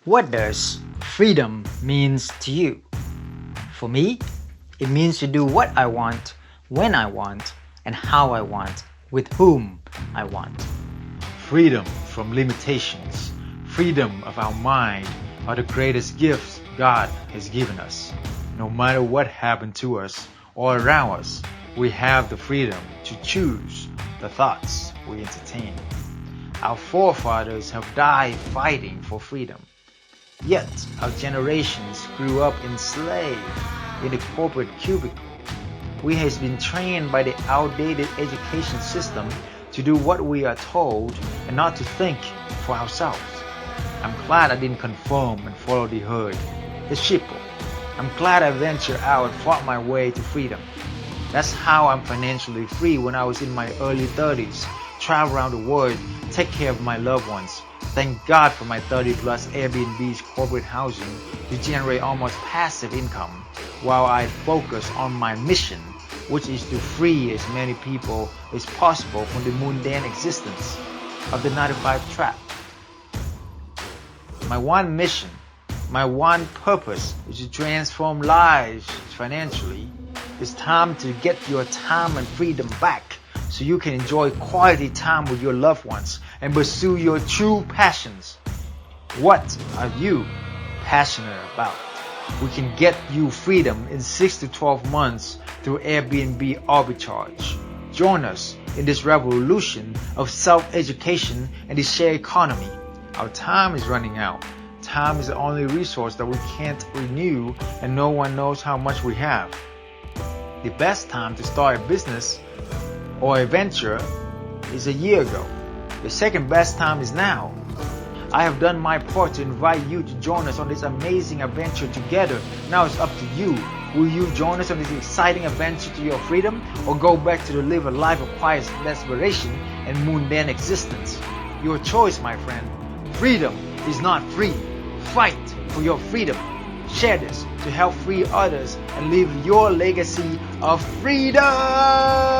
What does freedom means to you? For me, it means to do what I want, when I want, and how I want, with whom I want. Freedom from limitations, freedom of our mind are the greatest gifts God has given us. No matter what happened to us or around us, we have the freedom to choose the thoughts we entertain. Our forefathers have died fighting for freedom. Yet our generations grew up enslaved in the corporate cubicle. We has been trained by the outdated education system to do what we are told and not to think for ourselves. I'm glad I didn't conform and follow the herd, the sheeple. I'm glad I ventured out and fought my way to freedom. That's how I'm financially free when I was in my early 30s, travel around the world, take care of my loved ones. Thank God for my 30 plus Airbnb's corporate housing to generate almost passive income while I focus on my mission, which is to free as many people as possible from the mundane existence of the 9-to-5 trap. My one mission, my one purpose is to transform lives financially. It's time to get your time and freedom back so you can enjoy quality time with your loved ones and pursue your true passions. What are you passionate about? We can get you freedom in 6 to 12 months through Airbnb arbitrage. Join us in this revolution of self-education and the share economy. Our time is running out. Time is the only resource that we can't renew, and no one knows how much we have. The best time to start a business or a venture is a year ago. The second best time is now. I have done my part to invite you to join us on this amazing adventure together. Now it's up to you. Will you join us on this exciting adventure to your freedom, or go back to live a life of quiet desperation and mundane existence? Your choice, my friend. Freedom is not free. Fight for your freedom. Share this to help free others and leave your legacy of freedom.